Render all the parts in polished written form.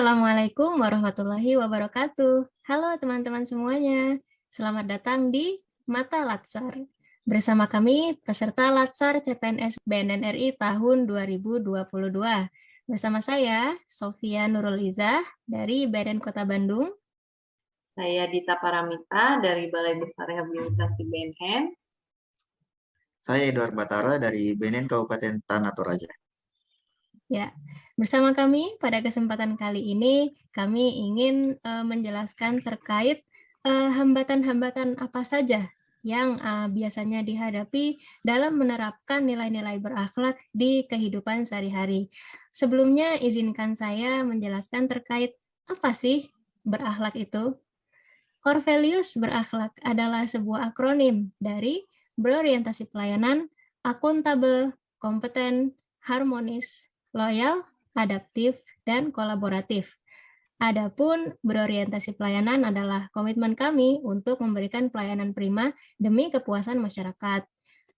Assalamualaikum warahmatullahi wabarakatuh. Halo teman-teman semuanya, selamat datang di Mata Latsar. Bersama kami, peserta Latsar CPNS BNN RI tahun 2022. Bersama saya, Sofia Nurul Izah dari BNN Kota Bandung. Saya Dita Paramita dari Balai Besar Rehabilitasi BNN. Saya Edward Batara dari BNN Kabupaten Tanah Toraja. Ya, bersama kami pada kesempatan kali ini kami ingin menjelaskan terkait hambatan-hambatan apa saja yang biasanya dihadapi dalam menerapkan nilai-nilai berakhlak di kehidupan sehari-hari. Sebelumnya izinkan saya menjelaskan terkait apa sih berakhlak itu. Core values berakhlak adalah sebuah akronim dari berorientasi pelayanan, akuntabel, kompeten, harmonis, loyal, adaptif, dan kolaboratif. Adapun berorientasi pelayanan adalah komitmen kami untuk memberikan pelayanan prima demi kepuasan masyarakat.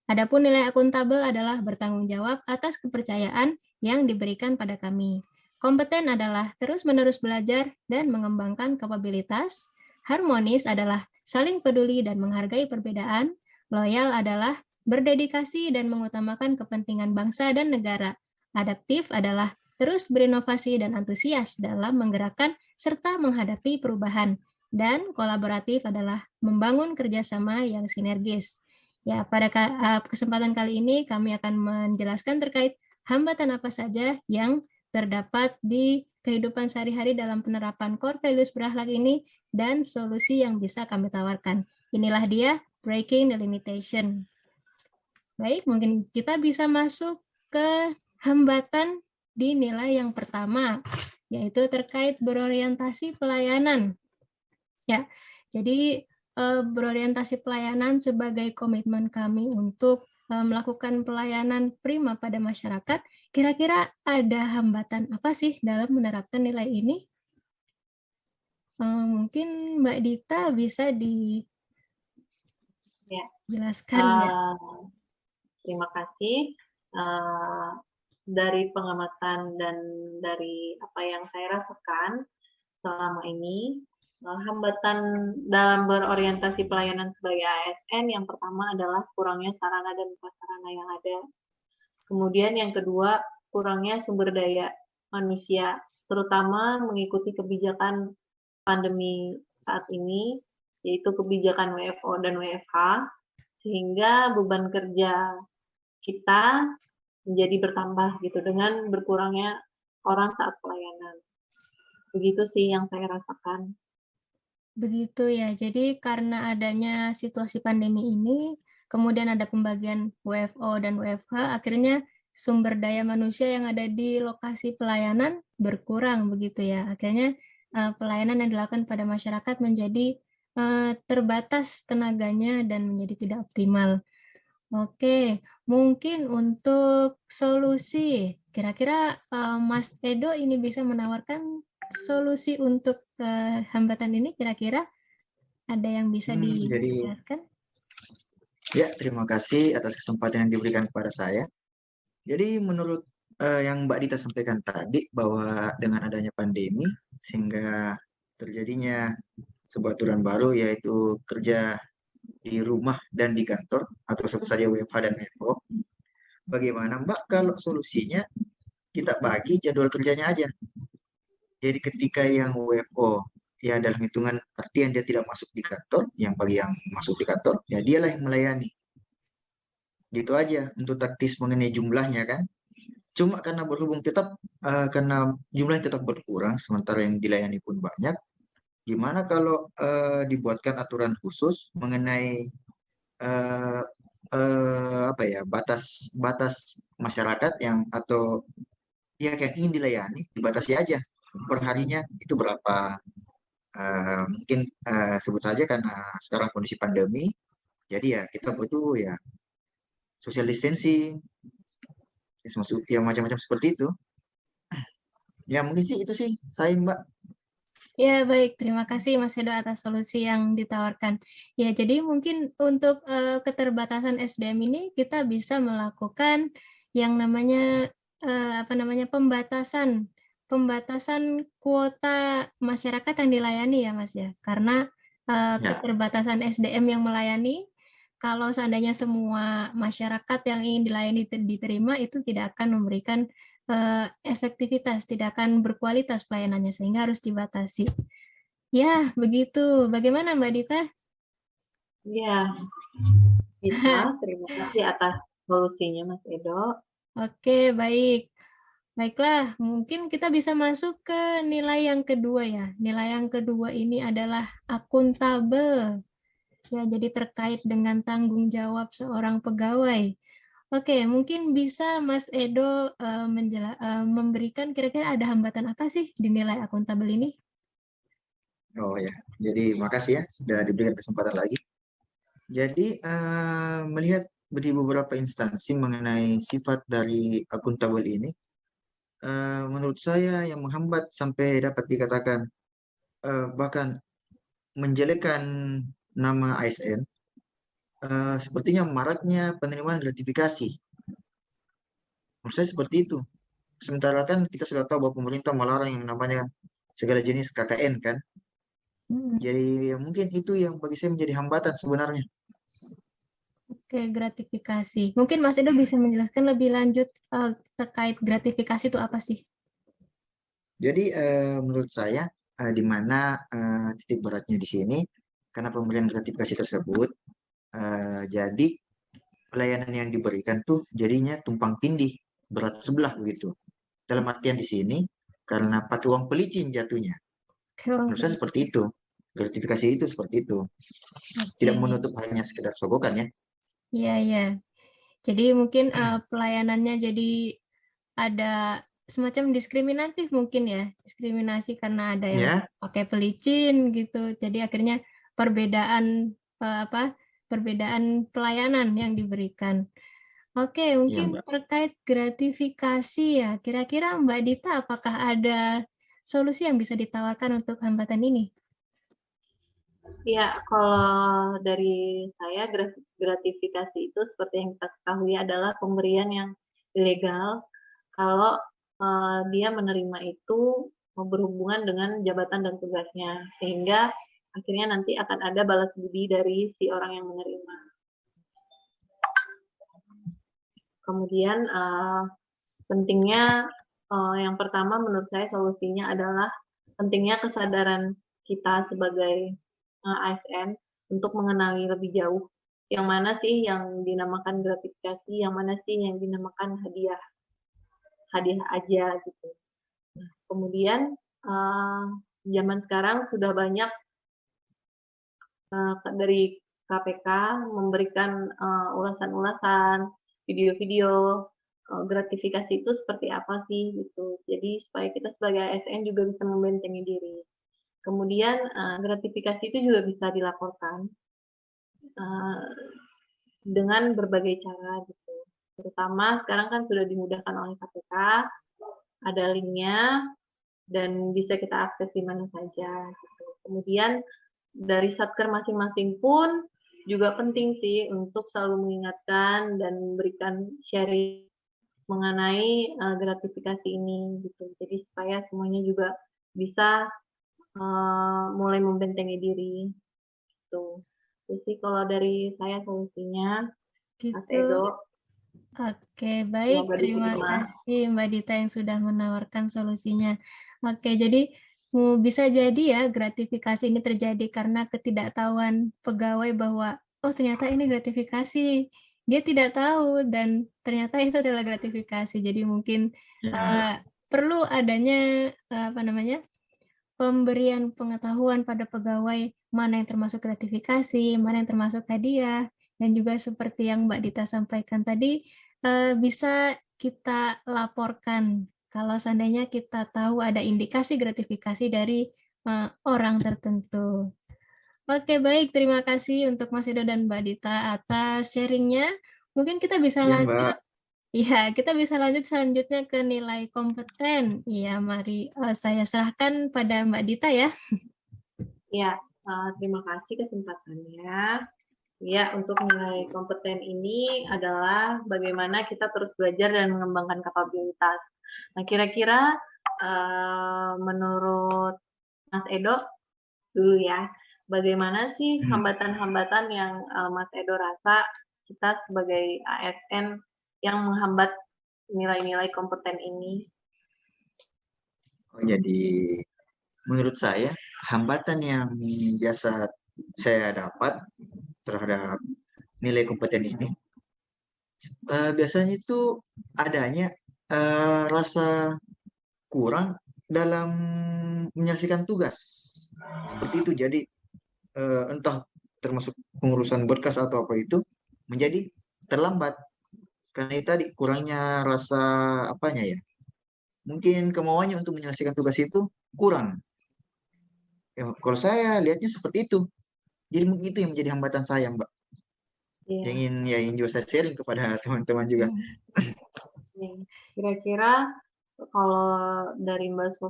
Adapun nilai akuntabel adalah bertanggung jawab atas kepercayaan yang diberikan pada kami. Kompeten adalah terus-menerus belajar dan mengembangkan kapabilitas. Harmonis adalah saling peduli dan menghargai perbedaan. Loyal adalah berdedikasi dan mengutamakan kepentingan bangsa dan negara. Adaptif adalah terus berinovasi dan antusias dalam menggerakkan serta menghadapi perubahan. Dan kolaboratif adalah membangun kerjasama yang sinergis. Ya, pada kesempatan kali ini kami akan menjelaskan terkait hambatan apa saja yang terdapat di kehidupan sehari-hari dalam penerapan core values berakhlak ini dan solusi yang bisa kami tawarkan. Inilah dia breaking the limitation. Baik, mungkin kita bisa masuk ke hambatan di nilai yang pertama, yaitu terkait berorientasi pelayanan. Ya, jadi berorientasi pelayanan sebagai komitmen kami untuk melakukan pelayanan prima pada masyarakat. Kira-kira ada hambatan apa sih dalam menerapkan nilai ini? Mungkin Mbak Dita bisa dijelaskan ya. Terima kasih. Dari pengamatan dan dari apa yang saya rasakan selama ini, hambatan dalam berorientasi pelayanan sebagai ASN yang pertama adalah kurangnya sarana dan prasarana yang ada. Kemudian yang kedua, kurangnya sumber daya manusia, terutama mengikuti kebijakan pandemi saat ini, yaitu kebijakan WFO dan WFH, sehingga beban kerja kita menjadi bertambah gitu dengan berkurangnya orang saat pelayanan. Begitu sih yang saya rasakan. Begitu ya, jadi karena adanya situasi pandemi ini, kemudian ada pembagian WFO dan WFH, akhirnya sumber daya manusia yang ada di lokasi pelayanan berkurang begitu ya. Akhirnya pelayanan yang dilakukan pada masyarakat menjadi terbatas tenaganya dan menjadi tidak optimal. Oke, mungkin untuk solusi, kira-kira Mas Edo ini bisa menawarkan solusi untuk hambatan ini, kira-kira ada yang bisa dijelaskan? Ya, terima kasih atas kesempatan yang diberikan kepada saya. Jadi menurut yang Mbak Dita sampaikan tadi, bahwa dengan adanya pandemi, sehingga terjadinya sebuah aturan baru, yaitu kerja di rumah dan di kantor, atau sebut saja WFH dan WFO. Bagaimana Mbak kalau solusinya kita bagi jadwal kerjanya aja? Jadi ketika yang WFO, ya dalam hitungan artian dia tidak masuk di kantor, yang bagi yang masuk di kantor, ya dialah yang melayani. Gitu aja untuk taktis mengenai jumlahnya kan. Cuma karena berhubung karena jumlahnya tetap berkurang, sementara yang dilayani pun banyak, gimana kalau dibuatkan aturan khusus mengenai apa ya, batas masyarakat yang atau pihak yang ingin dilayani dibatasi aja perharinya itu berapa. Mungkin sebut saja karena sekarang kondisi pandemi, jadi ya kita butuh ya social distancing, ya macam-macam seperti itu. Ya mungkin sih itu sih saya Mbak. Ya, baik. Terima kasih Mas Edo atas solusi yang ditawarkan. Ya, jadi mungkin untuk keterbatasan SDM ini kita bisa melakukan yang namanya pembatasan pembatasan kuota masyarakat yang dilayani ya Mas ya, karena Ya, keterbatasan SDM yang melayani. Kalau seandainya semua masyarakat yang ingin dilayani diterima, itu tidak akan memberikan efektivitas, tidak akan berkualitas pelayanannya, sehingga harus dibatasi. Ya, begitu. Bagaimana Mbak Dita? Ya, bisa. Terima kasih atas solusinya, Mas Edo. Oke, baik. Baiklah, mungkin kita bisa masuk ke nilai yang kedua ya. Nilai yang kedua ini adalah akuntabel. Ya, jadi terkait dengan tanggung jawab seorang pegawai. Oke, mungkin bisa Mas Edo memberikan kira-kira ada hambatan apa sih di nilai akuntabel ini? oh ya. Jadi makasih ya sudah diberikan kesempatan lagi. Jadi melihat di beberapa instansi mengenai sifat dari akuntabel ini, menurut saya yang menghambat sampai dapat dikatakan bahkan menjelekkan nama ASN, sepertinya maraknya penerimaan gratifikasi. Menurut saya seperti itu. Sementara kan kita sudah tahu bahwa pemerintah melarang yang namanya segala jenis KKN kan. Hmm, Jadi ya mungkin itu yang bagi saya menjadi hambatan sebenarnya. Oke, gratifikasi. Mungkin Mas Edo bisa menjelaskan lebih lanjut terkait gratifikasi itu apa sih? Jadi menurut saya di mana titik beratnya di sini karena pemberian gratifikasi tersebut, jadi pelayanan yang diberikan tuh jadinya tumpang tindih, berat sebelah begitu. Dalam artian di sini karena pakai uang pelicin jatuhnya. Menurut saya Oke, seperti itu. Gratifikasi itu seperti itu. Tidak oke. menutup hanya sekedar sogokan ya. Iya, iya. Jadi mungkin pelayanannya jadi ada semacam diskriminatif mungkin ya, diskriminasi karena ada yang Ya, pakai pelicin gitu. Jadi akhirnya perbedaan apa? Perbedaan pelayanan yang diberikan. Oke, iya mungkin Mbak. terkait gratifikasi ya. Kira-kira Mbak Dita apakah ada solusi yang bisa ditawarkan untuk hambatan ini? Ya, kalau dari saya gratifikasi itu seperti yang kita ketahui adalah pemberian yang ilegal kalau dia menerima itu berhubungan dengan jabatan dan tugasnya, sehingga akhirnya nanti akan ada balas budi dari si orang yang menerima. Kemudian pentingnya yang pertama menurut saya solusinya adalah pentingnya kesadaran kita sebagai ASN untuk mengenali lebih jauh yang mana sih yang dinamakan gratifikasi, yang mana sih yang dinamakan hadiah, hadiah aja gitu. Nah, kemudian zaman sekarang sudah banyak dari KPK memberikan ulasan-ulasan, video-video gratifikasi itu seperti apa sih gitu. Jadi supaya kita sebagai ASN juga bisa membentengi diri. Kemudian gratifikasi itu juga bisa dilaporkan dengan berbagai cara gitu. Terutama sekarang kan sudah dimudahkan oleh KPK, ada linknya dan bisa kita akses di mana saja. Gitu. Kemudian dari satker masing-masing pun juga penting sih untuk selalu mengingatkan dan memberikan sharing mengenai gratifikasi ini gitu. Jadi supaya semuanya juga bisa mulai membentengi diri gitu. Jadi kalau dari saya solusinya, Mas Gitu. Edo, Oke, baik. semoga Terima diterima. kasih Mbak Dita yang sudah menawarkan solusinya. Oke, jadi bisa jadi ya gratifikasi ini terjadi karena ketidaktahuan pegawai bahwa oh ternyata ini gratifikasi. Dia tidak tahu dan ternyata itu adalah gratifikasi. Jadi mungkin Ya, uh, perlu adanya apa namanya? Pemberian pengetahuan pada pegawai mana yang termasuk gratifikasi, mana yang termasuk hadiah, dan juga seperti yang Mbak Dita sampaikan tadi, bisa kita laporkan kalau seandainya kita tahu ada indikasi gratifikasi dari orang tertentu. Oke, baik. Terima kasih untuk Mas Edo dan Mbak Dita atas sharingnya. Mungkin kita bisa iya lanjut. Mbak. Iya, kita bisa lanjut selanjutnya ke nilai kompeten. Iya, mari saya serahkan pada Mbak Dita ya. Ya, terima kasih kesempatannya. Ya, untuk nilai kompeten ini adalah bagaimana kita terus belajar dan mengembangkan kapabilitas. Nah, kira-kira menurut Mas Edo dulu ya, bagaimana sih hambatan-hambatan yang Mas Edo rasa kita sebagai ASN yang menghambat nilai-nilai kompeten ini? Oh, jadi menurut saya hambatan yang biasa saya dapat terhadap nilai kompeten ini biasanya itu adanya rasa kurang dalam menyelesaikan tugas. Seperti itu. Jadi entah termasuk pengurusan berkas atau apa itu menjadi terlambat karena itu tadi kurangnya rasa apanya ya. Mungkin kemauannya untuk menyelesaikan tugas itu kurang. Ya, kalau saya lihatnya seperti itu. Jadi mungkin itu yang menjadi hambatan saya, Mbak. Yang Iya. ingin ya ingin juga saya sharing kepada teman-teman juga. Kira-kira kalau dari Mbak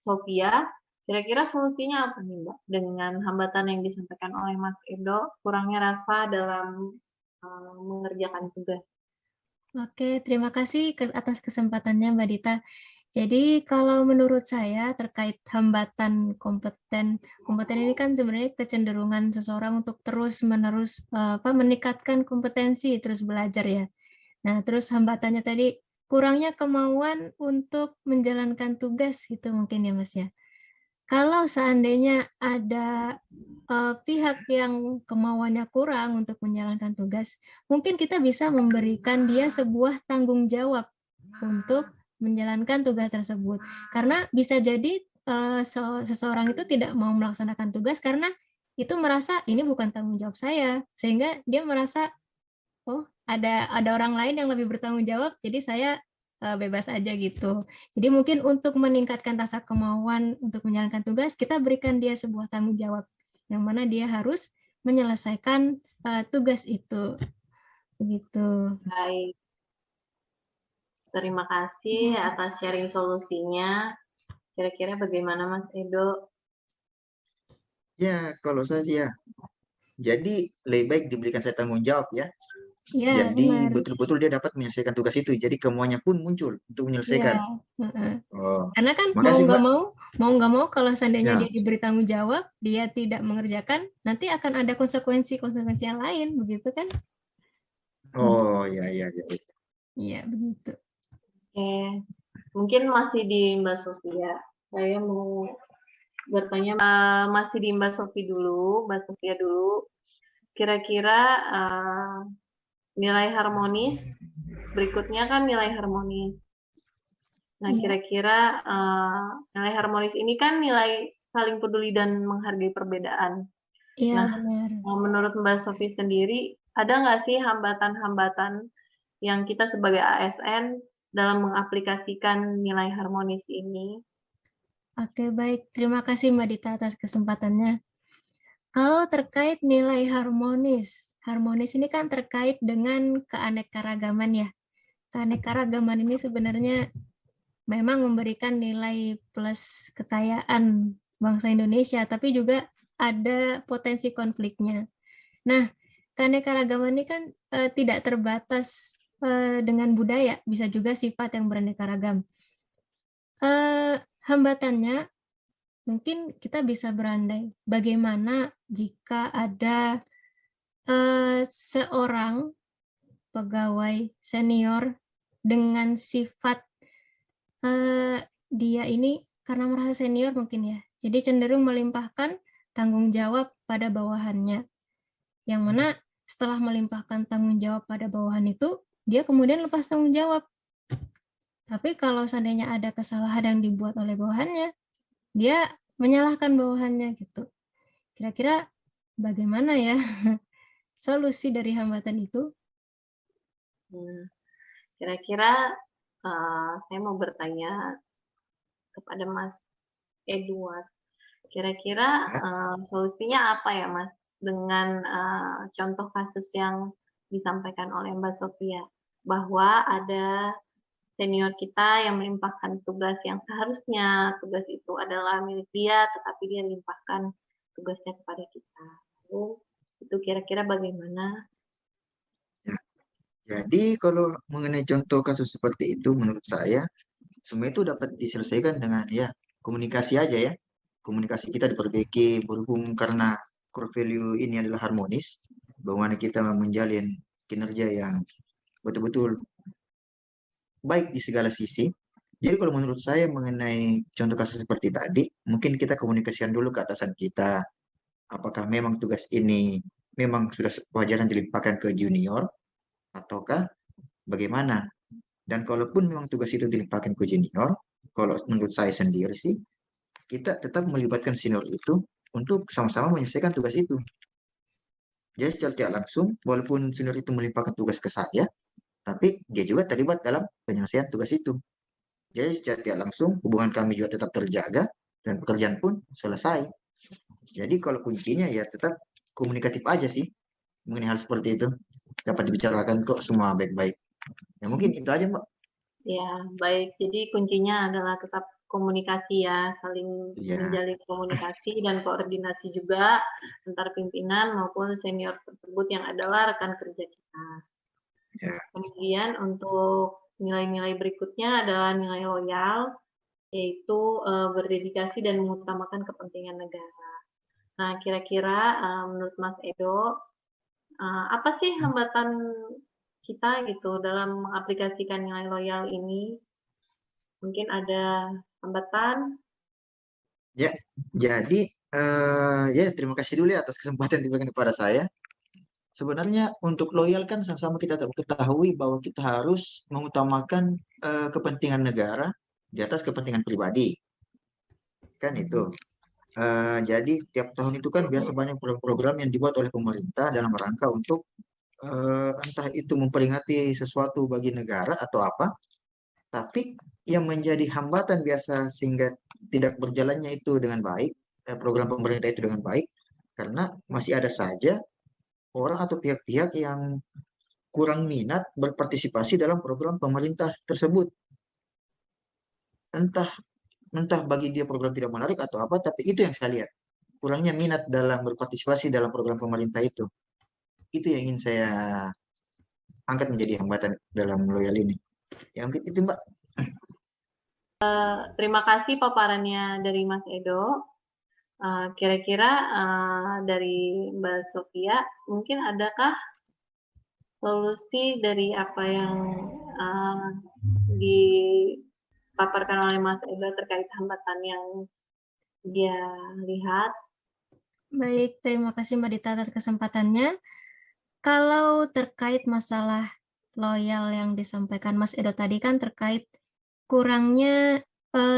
Sofia, kira-kira solusinya apa nih Mbak? Dengan hambatan yang disampaikan oleh Mas Edo, kurangnya rasa dalam mengerjakan tugas. Oke, terima kasih atas kesempatannya Mbak Dita. Jadi kalau menurut saya terkait hambatan kompeten ini kan sebenarnya kecenderungan seseorang untuk terus-menerus meningkatkan kompetensi, terus belajar ya. Nah, terus hambatannya tadi kurangnya kemauan untuk menjalankan tugas gitu mungkin ya Mas ya. Kalau seandainya ada pihak yang kemauannya kurang untuk menjalankan tugas, mungkin kita bisa memberikan dia sebuah tanggung jawab untuk menjalankan tugas tersebut. Karena bisa jadi seseorang itu tidak mau melaksanakan tugas karena itu merasa ini bukan tanggung jawab saya, sehingga dia merasa oh ada orang lain yang lebih bertanggung jawab, jadi saya bebas aja gitu. Jadi mungkin untuk meningkatkan rasa kemauan untuk menjalankan tugas, kita berikan dia sebuah tanggung jawab, yang mana dia harus menyelesaikan tugas itu. Begitu. Baik, terima kasih atas sharing solusinya. Kira-kira bagaimana Mas Edo? Ya, kalau saya jadi lebih baik diberikan saya tanggung jawab ya. Iya, Jadi benar. betul-betul dia dapat menyelesaikan tugas itu. Jadi kemuanya pun muncul untuk Iya. menyelesaikan. Oh, Karena kan makasih Mbak. mau nggak mau kalau seandainya Ya, dia diberi tanggung jawab, dia tidak mengerjakan, nanti akan ada konsekuensi-konsekuensi yang lain, begitu kan? oh ya ya ya. Iya, begitu. Oke, mungkin masih di Mbak Sofia. Saya mau bertanya, masih di Mbak Sofia dulu. Kira-kira nilai harmonis, berikutnya kan nilai harmonis. Nah, Iya. kira-kira nilai harmonis ini kan nilai saling peduli dan menghargai perbedaan. Iya, Nah, benar. menurut Mbak Sofi sendiri, ada nggak sih hambatan-hambatan yang kita sebagai ASN dalam mengaplikasikan nilai harmonis ini? Oke, baik. Terima kasih Mbak Dita atas kesempatannya. Kalau terkait nilai harmonis, harmonis ini kan terkait dengan keanekaragaman ya. Keanekaragaman ini sebenarnya memang memberikan nilai plus kekayaan bangsa Indonesia, tapi juga ada potensi konfliknya. Nah, keanekaragaman ini kan tidak terbatas dengan budaya, bisa juga sifat yang beraneka ragam. Hambatannya mungkin kita bisa berandai bagaimana jika ada seorang pegawai senior dengan sifat dia ini karena merasa senior mungkin ya, jadi cenderung melimpahkan tanggung jawab pada bawahannya, yang mana setelah melimpahkan tanggung jawab pada bawahan itu, dia kemudian lepas tanggung jawab. Tapi kalau seandainya ada kesalahan yang dibuat oleh bawahannya, dia menyalahkan bawahannya gitu. Kira-kira bagaimana ya solusi dari hambatan itu? Kira-kira saya mau bertanya kepada Mas Edward. Kira-kira solusinya apa ya Mas dengan contoh kasus yang disampaikan oleh Mbak Sofia, bahwa ada senior kita yang melimpahkan tugas yang seharusnya tugas itu adalah milik dia, tetapi dia limpahkan tugasnya kepada kita. Lalu itu kira-kira bagaimana? Ya. Jadi kalau mengenai contoh kasus seperti itu menurut saya semua itu dapat diselesaikan dengan ya komunikasi aja ya. Komunikasi kita diperbaiki berhubung karena core value ini adalah harmonis, bagaimana kita menjalin kinerja yang betul-betul baik di segala sisi. Jadi kalau menurut saya mengenai contoh kasus seperti tadi, mungkin kita komunikasikan dulu ke atasan kita, apakah memang tugas ini memang sudah sewajarnya dilimpahkan ke junior, ataukah bagaimana. Dan kalaupun memang tugas itu dilimpahkan ke junior, kalau menurut saya sendiri sih, kita tetap melibatkan senior itu untuk sama-sama menyelesaikan tugas itu. Jadi secara tidak langsung, walaupun senior itu melimpahkan tugas ke saya, tapi dia juga terlibat dalam penyelesaian tugas itu. Jadi secara tidak langsung hubungan kami juga tetap terjaga dan pekerjaan pun selesai. Jadi kalau kuncinya ya tetap komunikatif aja sih mengenai hal seperti itu. Dapat dibicarakan kok semua baik-baik. Ya mungkin itu aja Mbak. Ya, baik. Jadi kuncinya adalah tetap komunikasi ya, saling Iya, menjalin komunikasi dan koordinasi juga antar pimpinan maupun senior tersebut yang adalah rekan kerja kita. ya. Kemudian untuk nilai-nilai berikutnya adalah nilai loyal, yaitu berdedikasi dan mengutamakan kepentingan negara. Nah, kira-kira menurut Mas Edo, apa sih hambatan kita gitu dalam mengaplikasikan nilai loyal ini? Mungkin ada hambatan? Ya, jadi ya terima kasih dulu ya atas kesempatan yang diberikan kepada saya. Sebenarnya untuk loyal kan sama-sama kita ketahui bahwa kita harus mengutamakan kepentingan negara di atas kepentingan pribadi. Kan itu. Jadi tiap tahun itu kan biasa banyak program-program yang dibuat oleh pemerintah dalam rangka untuk entah itu memperingati sesuatu bagi negara atau apa, tapi yang menjadi hambatan biasa sehingga tidak berjalannya itu dengan baik, program pemerintah itu dengan baik, karena masih ada saja orang atau pihak-pihak yang kurang minat berpartisipasi dalam program pemerintah tersebut. Entah entah bagi dia program tidak menarik atau apa, tapi itu yang saya lihat. Kurangnya minat dalam berpartisipasi dalam program pemerintah itu. Itu yang ingin saya angkat menjadi hambatan dalam loyal ini. Ya mungkin itu Mbak. Terima kasih paparannya dari Mas Edo. Kira-kira dari Mbak Sofia, mungkin adakah solusi dari apa yang dipaparkan oleh Mas Edo terkait hambatan yang dia lihat? Baik, terima kasih Mbak Dita atas kesempatannya. Kalau terkait masalah loyal yang disampaikan Mas Edo tadi kan terkait kurangnya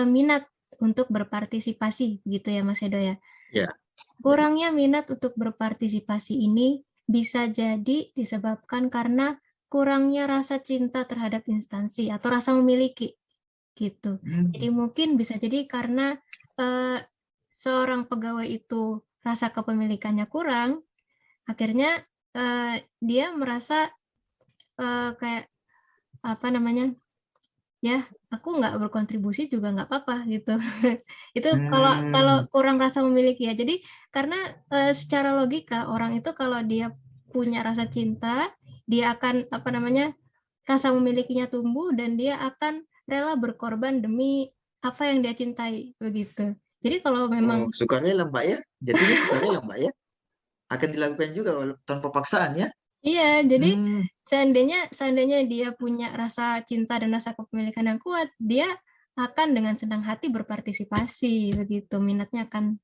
minat untuk berpartisipasi gitu ya Mas Edo ya. Ya, Kurangnya minat untuk berpartisipasi ini bisa jadi disebabkan karena kurangnya rasa cinta terhadap instansi atau rasa memiliki gitu. Jadi mungkin bisa jadi karena seorang pegawai itu rasa kepemilikannya kurang, akhirnya dia merasa kayak apa namanya, ya aku nggak berkontribusi juga nggak apa-apa gitu. Itu kalau kalau kurang rasa memiliki ya. Jadi karena secara logika orang itu kalau dia punya rasa cinta, dia akan apa namanya, rasa memilikinya tumbuh dan dia akan rela berkorban demi apa yang dia cintai begitu. Jadi kalau oh, memang sukarela Mbak ya. Jadinya sukarela Mbak ya. Akan dilakukan juga tanpa paksaan ya. iya, jadi Hmm, seandainya dia punya rasa cinta dan rasa kepemilikan yang kuat, dia akan dengan senang hati berpartisipasi begitu, minatnya akan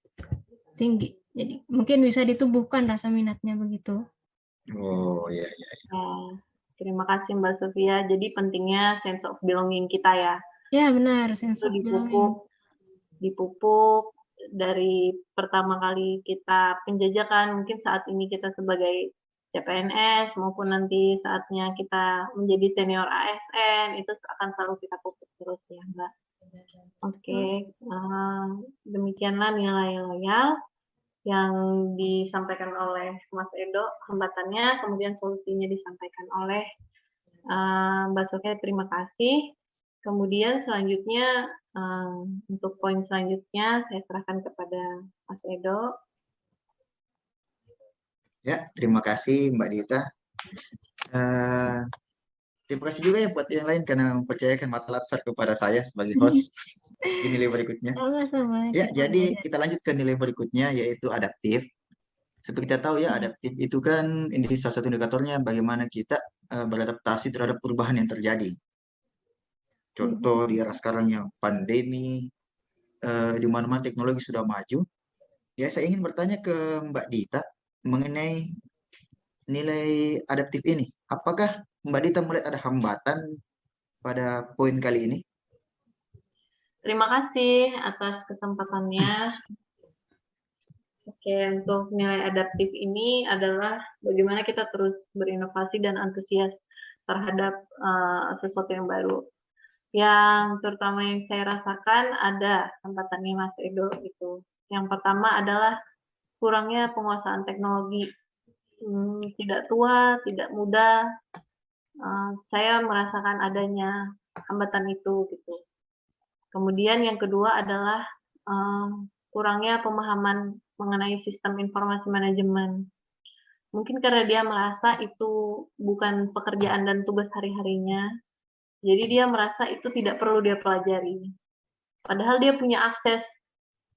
tinggi. Jadi mungkin bisa ditumbuhkan rasa minatnya begitu. oh ya. Terima kasih Mbak Sofia. Jadi pentingnya sense of belonging kita ya. Ya benar, sense Itu of belonging. dipupuk dari pertama kali kita penjajakan, mungkin saat ini kita sebagai CPNS maupun nanti saatnya kita menjadi senior ASN, itu akan selalu kita pupuk terus ya Mbak. Oke, demikianlah nilai loyal yang disampaikan oleh Mas Edo, hambatannya, kemudian solusinya disampaikan oleh Mbak Sofia. Terima kasih. Kemudian selanjutnya untuk poin selanjutnya saya serahkan kepada Mas Edo. Ya, terima kasih Mbak Dita. Eh, Terima kasih juga ya buat yang lain karena mempercayakan mata latsar kepada saya sebagai host di nilai berikutnya. Sama-sama Ya, kita jadi belajar. kita lanjut ke nilai berikutnya yaitu adaptif. Seperti kita tahu ya, adaptif itu kan ini salah satu indikatornya bagaimana kita beradaptasi terhadap perubahan yang terjadi. Contoh di era sekarang yang pandemi, di mana-mana teknologi sudah maju. Ya, saya ingin bertanya ke Mbak Dita mengenai nilai adaptif ini. Apakah Mbak Dita melihat ada hambatan pada poin kali ini? Terima kasih atas kesempatannya. Oke, untuk nilai adaptif ini adalah bagaimana kita terus berinovasi dan antusias terhadap sesuatu yang baru. Yang terutama yang saya rasakan ada hambatannya Mas Edo itu. Yang pertama adalah kurangnya penguasaan teknologi. Tidak tua, tidak muda, saya merasakan adanya hambatan itu gitu. Kemudian yang kedua adalah kurangnya pemahaman mengenai sistem informasi manajemen. Mungkin karena dia merasa itu bukan pekerjaan dan tugas hari-harinya, jadi dia merasa itu tidak perlu dia pelajari. Padahal dia punya akses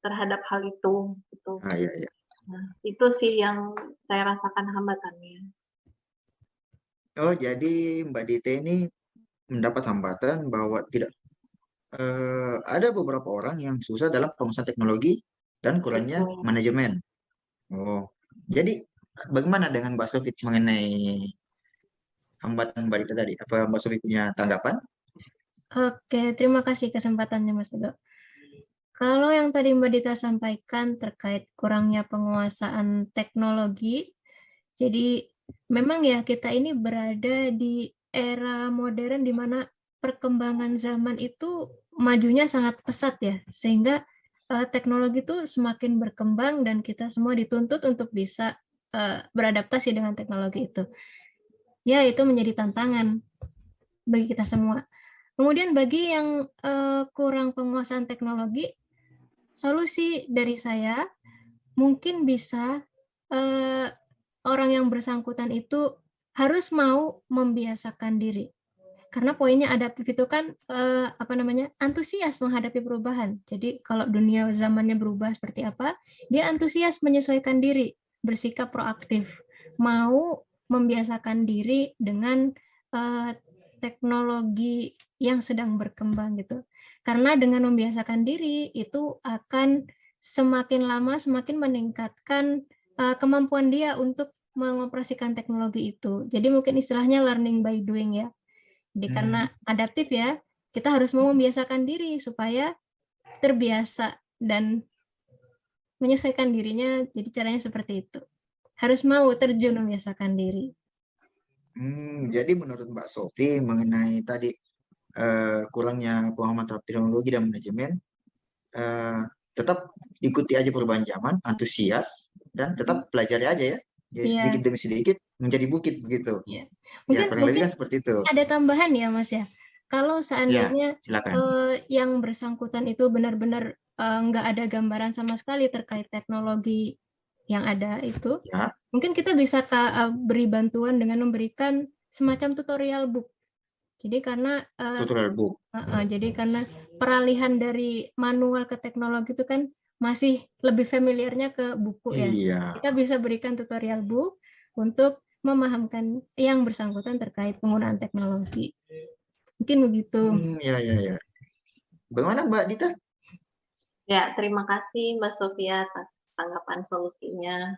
terhadap hal itu. Gitu. Iya, iya. Nah, itu sih yang saya rasakan hambatannya. Oh, jadi Mbak Dita ini mendapat hambatan bahwa tidak ada beberapa orang yang susah dalam penguasaan teknologi dan kurangnya Betul. manajemen. Oh, jadi bagaimana dengan Mbak Sofi mengenai hambatan Mbak Dita tadi? Apa Mbak Sofi punya tanggapan? Oke, terima kasih kesempatannya Mas Edo. Kalau yang tadi Mbak Dita sampaikan terkait kurangnya penguasaan teknologi, jadi memang ya kita ini berada di era modern di mana perkembangan zaman itu majunya sangat pesat ya, sehingga teknologi itu semakin berkembang dan kita semua dituntut untuk bisa beradaptasi dengan teknologi itu. Ya, itu menjadi tantangan bagi kita semua. Kemudian bagi yang kurang penguasaan teknologi, solusi dari saya mungkin bisa orang yang bersangkutan itu harus mau membiasakan diri. Karena poinnya adaptif itu kan antusias menghadapi perubahan. Jadi kalau dunia zamannya berubah seperti apa, dia antusias menyesuaikan diri, bersikap proaktif, mau membiasakan diri dengan teknologi yang sedang berkembang gitu. Karena dengan membiasakan diri itu akan semakin lama semakin meningkatkan kemampuan dia untuk mengoperasikan teknologi itu. Jadi mungkin istilahnya learning by doing ya. Jadi karena adaptif ya, kita harus mau membiasakan diri supaya terbiasa dan menyesuaikan dirinya. Jadi caranya seperti itu. Harus mau terjun membiasakan diri. Jadi menurut Mbak Sofi mengenai tadi kurangnya pemahaman terhadap teknologi dan manajemen, tetap ikuti aja perubahan zaman, antusias, dan tetap pelajari aja ya. Jadi sedikit demi sedikit menjadi bukit begitu. Ya. Ya, kurang lebih kan seperti itu. Ada tambahan ya Mas ya. Kalau seandainya silakan. yang bersangkutan itu benar-benar nggak ada gambaran sama sekali terkait teknologi yang ada itu, mungkin kita bisa beri bantuan dengan memberikan semacam tutorial book. Jadi karena tutorial book. Jadi karena peralihan dari manual ke teknologi itu kan masih lebih familiarnya ke buku ya. Iya. Kita bisa berikan tutorial book untuk memahamkan yang bersangkutan terkait penggunaan teknologi. Mungkin begitu. Ya. Bagaimana Mbak Dita? Ya, terima kasih Mbak Sofia atas tanggapan solusinya.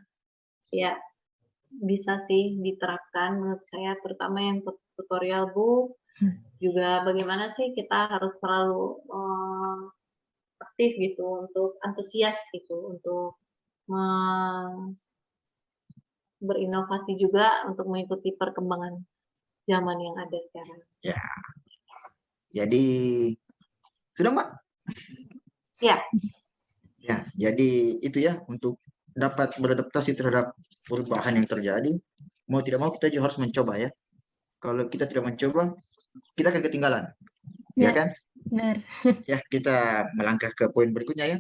Ya, bisa sih diterapkan menurut saya, terutama yang tutorial book. Juga bagaimana sih kita harus selalu aktif gitu, untuk antusias gitu, untuk berinovasi juga untuk mengikuti perkembangan zaman yang ada sekarang. Ya. Jadi sudah Mbak? Ya. Ya, jadi itu ya untuk dapat beradaptasi terhadap perubahan yang terjadi. Mau tidak mau kita juga harus mencoba ya. Kalau kita tidak mencoba, kita akan ketinggalan. Ya kan? Benar. Ya, kita melangkah ke poin berikutnya ya.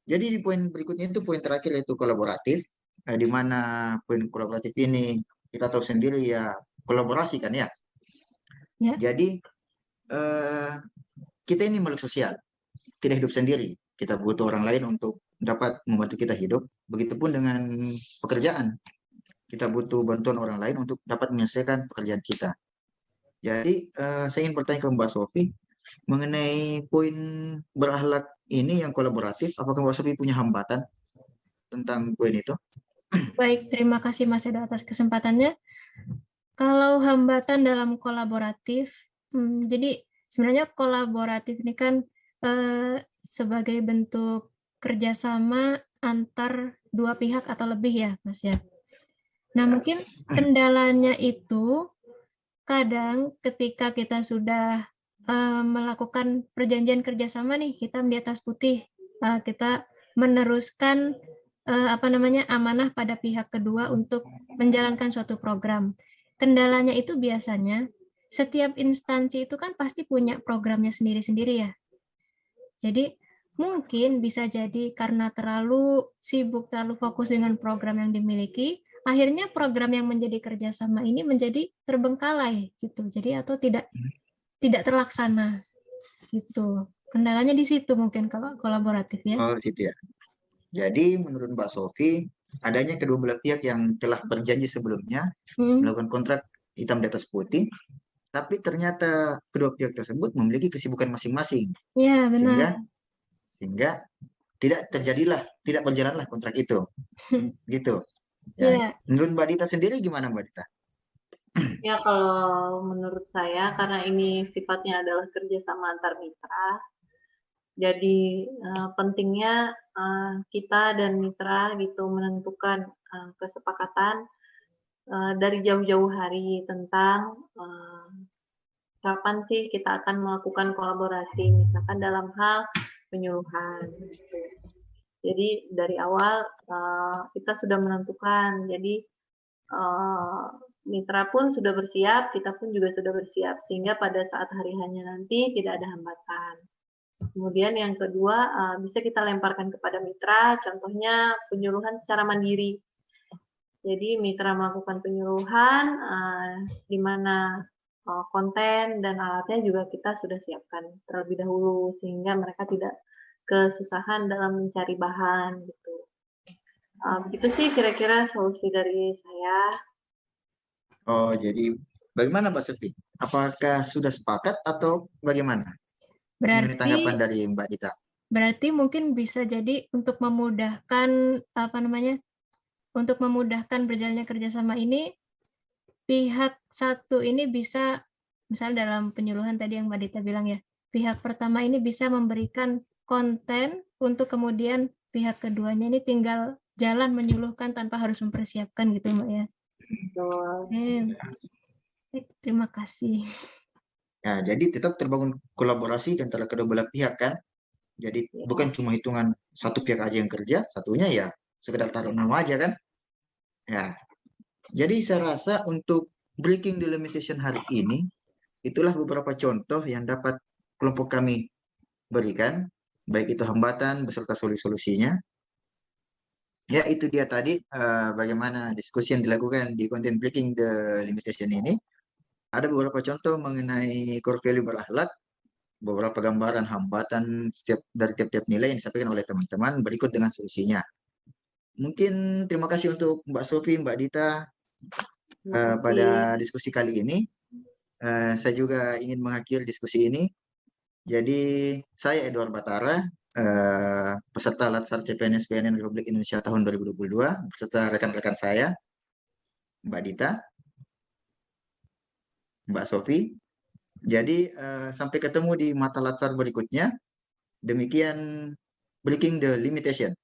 Jadi di poin berikutnya itu poin terakhir yaitu kolaboratif. Di mana poin kolaboratif ini kita tahu sendiri ya kolaborasi kan ya. Ya. Jadi kita ini makhluk sosial, tidak hidup sendiri. Kita butuh orang lain untuk dapat membantu kita hidup. Begitupun dengan pekerjaan. Kita butuh bantuan orang lain untuk dapat menyelesaikan pekerjaan kita. Jadi saya ingin bertanya ke Mbak Sofi mengenai poin berakhlak ini yang kolaboratif. Apakah Mbak Sofi punya hambatan tentang poin itu? Baik, terima kasih Mas Edo atas kesempatannya. Kalau hambatan dalam kolaboratif, jadi sebenarnya kolaboratif ini kan sebagai bentuk kerjasama antar dua pihak atau lebih ya, Mas ya. Nah, mungkin kendalanya itu kadang ketika kita sudah melakukan perjanjian kerjasama nih, hitam di atas putih, kita meneruskan amanah pada pihak kedua untuk menjalankan suatu program. Kendalanya itu biasanya setiap instansi itu kan pasti punya programnya sendiri-sendiri ya. Jadi mungkin bisa jadi karena terlalu sibuk, terlalu fokus dengan program yang dimiliki, akhirnya program yang menjadi kerjasama ini menjadi terbengkalai gitu. Jadi atau tidak terlaksana gitu. Kendalanya di situ mungkin kalau kolaboratif ya. Oh, situ ya. Jadi menurut Mbak Sofi, adanya kedua belah pihak yang telah berjanji sebelumnya melakukan kontrak hitam di atas putih, tapi ternyata kedua pihak tersebut memiliki kesibukan masing-masing. Iya, benar. Sehingga tidak berjalanlah kontrak itu. Gitu. Ya, menurut Mbak Dita sendiri gimana Mbak Dita? Ya, kalau menurut saya karena ini sifatnya adalah kerjasama antar mitra, jadi pentingnya kita dan mitra gitu menentukan kesepakatan dari jauh-jauh hari tentang kapan sih kita akan melakukan kolaborasi, misalkan dalam hal penyuluhan. Gitu. Jadi dari awal kita sudah menentukan, jadi mitra pun sudah bersiap, kita pun juga sudah bersiap, sehingga pada saat hari hanya nanti tidak ada hambatan. Kemudian yang kedua, bisa kita lemparkan kepada mitra, contohnya penyuluhan secara mandiri. Jadi mitra melakukan penyuluhan, di mana konten dan alatnya juga kita sudah siapkan terlebih dahulu, sehingga mereka tidak kesusahan dalam mencari bahan gitu. Begitu sih kira-kira solusi dari saya. Oh, jadi bagaimana Mbak Sofi? Apakah sudah sepakat atau bagaimana? Mengenai tanggapan dari Mbak Dita. Berarti mungkin bisa jadi untuk memudahkan untuk memudahkan berjalannya kerjasama ini, pihak satu ini bisa, misalnya dalam penyuluhan tadi yang Mbak Dita bilang ya, pihak pertama ini bisa memberikan konten untuk kemudian pihak keduanya ini tinggal jalan menyuluhkan tanpa harus mempersiapkan gitu Mbak ya. Terima kasih. Ya, jadi tetap terbangun kolaborasi antara kedua belah pihak kan. Jadi bukan cuma hitungan satu pihak aja yang kerja, satunya ya sekedar taruh nama aja kan. Ya. Jadi saya rasa untuk breaking the limitation hari ini, itulah beberapa contoh yang dapat kelompok kami berikan, baik itu hambatan beserta solusi-solusinya. Ya, itu dia tadi bagaimana diskusi yang dilakukan di konten breaking the limitation ini. Ada beberapa contoh mengenai core value berakhlak, beberapa gambaran hambatan dari tiap-tiap nilai yang disampaikan oleh teman-teman, berikut dengan solusinya. Mungkin terima kasih untuk Mbak Sofi, Mbak Dita pada diskusi kali ini. Saya juga ingin mengakhiri diskusi ini. Jadi saya Edward Batara, peserta Latsar CPNS PNN Republik Indonesia tahun 2022, beserta rekan-rekan saya, Mbak Dita, Mbak Sofi. Jadi sampai ketemu di mata Latsar berikutnya. Demikian breaking the limitation.